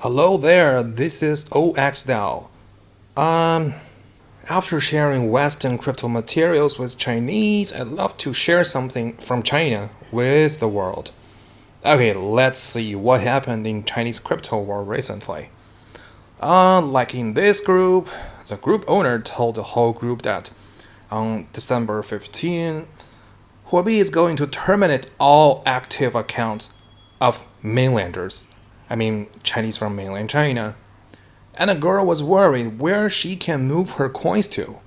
Hello there, this is OXDAO. Um, After sharing Western crypto materials with Chinese, I'd love to share something from China with the world. Okay, let's see what happened in Chinese crypto world recently. Like in this group, the group owner told the whole group that on December 15, Huobi is going to terminate all active accounts of mainlanders. I mean, Chinese from mainland China. And the girl was worried where she can move her coins to.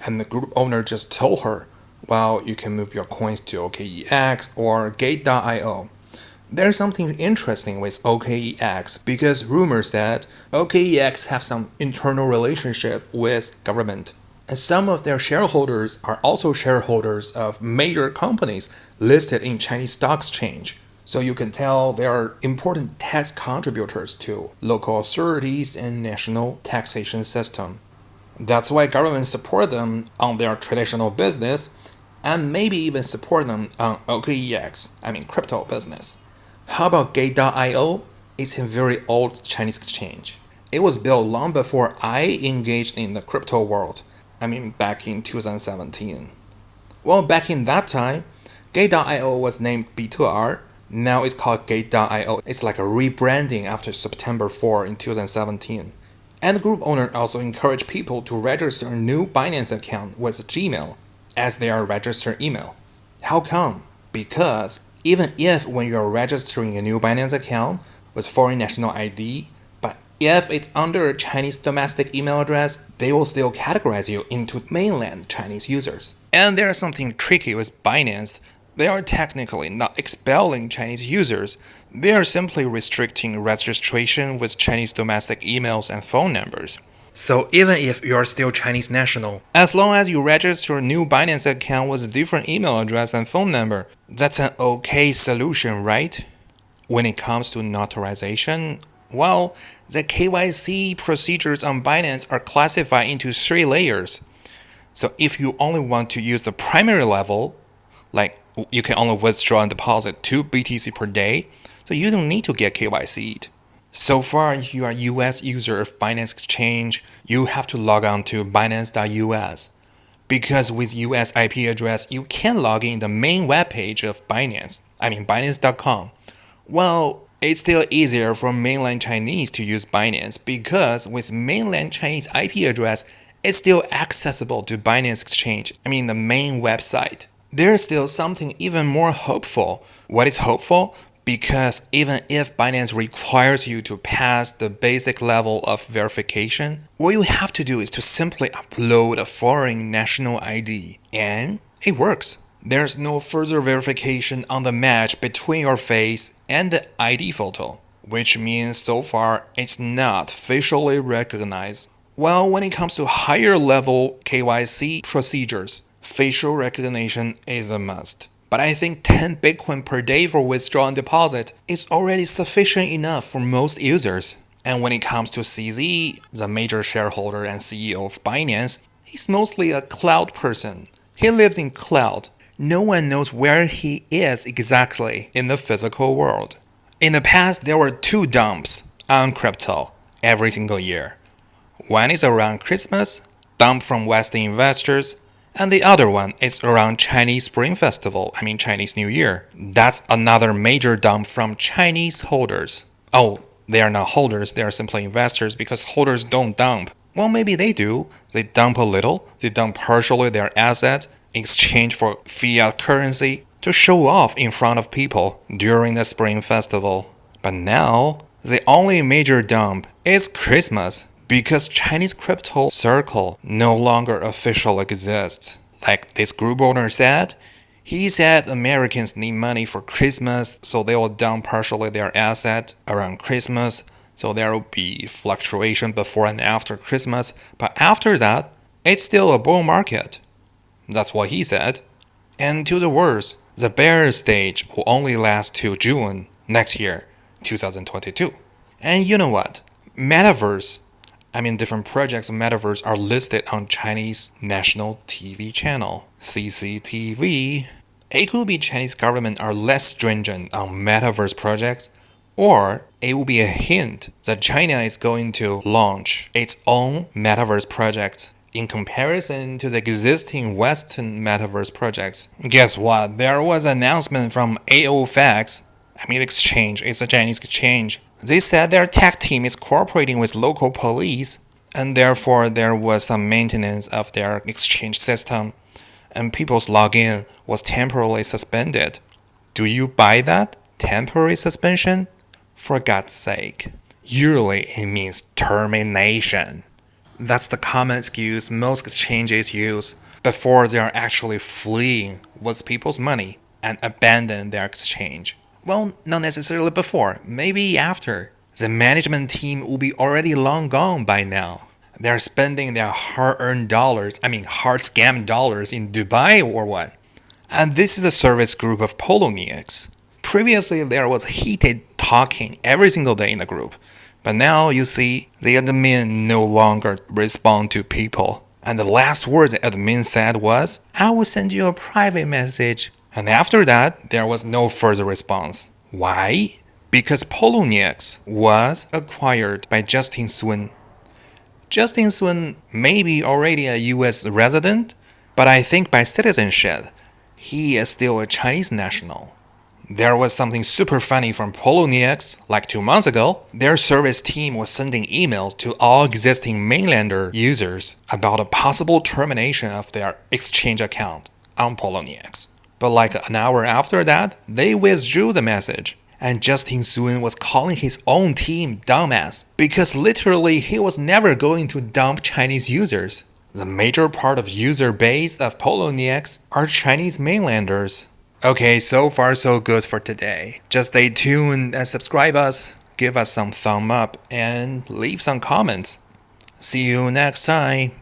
And the group owner just told her, well, you can move your coins to OKEX or Gate.io. There's something interesting with OKEX because rumors that OKEX have some internal relationship with government. And some of their shareholders are also shareholders of major companies listed in Chinese stock exchange. So you can tell they are important tax contributors to local authorities and national taxation system. That's why government support them on their traditional business and maybe even support them on OKEX, crypto business. How about Gate.io? It's a very old Chinese exchange. It was built long before I engaged in the crypto world. Back in 2017. Well, back in that time, Gate.io was named B2R. Now it's called Gate.io. It's like a rebranding after September 4 in 2017. And the group owner also encouraged people to register a new Binance account with Gmail as their registered email. How come? Because even if when you're registering a new Binance account with foreign national ID, but if it's under a Chinese domestic email address, they will still categorize you into mainland Chinese users. And there's something tricky with Binance. They are technically not expelling Chinese users, they are simply restricting registration with Chinese domestic emails and phone numbers. So even if you're still Chinese national, as long as you register a new Binance account with a different email address and phone number, that's an okay solution, right? When it comes to notarization, well, the KYC procedures on Binance are classified into 3 layers. So if you only want to use the primary level, like you can only withdraw and deposit 2 BTC per day, so you don't need to get KYC'd. So far, if you are a US user of Binance Exchange, you have to log on to Binance.us. Because with US IP address, you can log in the main webpage of Binance, Binance.com. Well, it's still easier for mainland Chinese to use Binance because with mainland Chinese IP address, it's still accessible to Binance Exchange, the main website. There's still something even more hopeful. What is hopeful? Because even if Binance requires you to pass the basic level of verification, what you have to do is to simply upload a foreign national ID. And it works. There's no further verification on the match between your face and the ID photo, which means so far it's not facially recognized. Well, when it comes to higher level KYC procedures, facial recognition is a must. But I think 10 Bitcoin per day for withdrawal and deposit is already sufficient enough for most users. And when it comes to CZ, the major shareholder and CEO of Binance, he's mostly a cloud person. He lives in cloud. No one knows where he is exactly in the physical world. In the past, there were 2 dumps on crypto every single year. One is around Christmas, dump from Western investors, and the other one is around Chinese Spring Festival, Chinese New Year. That's another major dump from Chinese holders. Oh, they are not holders, they are simply investors because holders don't dump. Well, maybe they do. They dump a little, they dump partially their assets in exchange for fiat currency to show off in front of people during the Spring Festival. But now, the only major dump is Christmas. Because Chinese crypto circle no longer officially exists. Like this group owner said, he said Americans need money for Christmas, so they will dump partially their asset around Christmas, so there will be fluctuation before and after Christmas, but after that, it's still a bull market. That's what he said. And to the worst, the bear stage will only last till June next year, 2022. And you know what? Metaverse, different projects of metaverse are listed on Chinese national TV channel, CCTV. It could be Chinese government are less stringent on metaverse projects, Or it will be a hint that China is going to launch its own metaverse project in comparison to the existing Western metaverse projects. Guess what? There was an announcement from AOFX. Exchange. It's a Chinese exchange. They said their tech team is cooperating with local police, and therefore there was some maintenance of their exchange system, and people's login was temporarily suspended. Do you buy that? Temporary suspension? For God's sake. Usually it means termination. That's the common excuse most exchanges use before they are actually fleeing with people's money and abandon their exchange. Well, not necessarily before, maybe after. The management team will be already long gone by now. They're spending their hard-earned dollars, hard-scammed dollars in Dubai or what? And this is a service group of Poloniex. Previously, there was heated talking every single day in the group. But now you see, the admin no longer respond to people. And the last word the admin said was, I will send you a private message. And after that, there was no further response. Why? Because Poloniex was acquired by Justin Sun. Justin Sun may be already a US resident, but I think by citizenship, he is still a Chinese national. There was something super funny from Poloniex, like 2 months ago. Their service team was sending emails to all existing mainlander users about a possible termination of their exchange account on Poloniex. But like an hour after that, they withdrew the message. And Justin Sun was calling his own team dumbass because literally he was never going to dump Chinese users. The major part of user base of Poloniex are Chinese mainlanders. Okay, so far so good for today. Just stay tuned and subscribe us, give us some thumb up, and leave some comments. See you next time.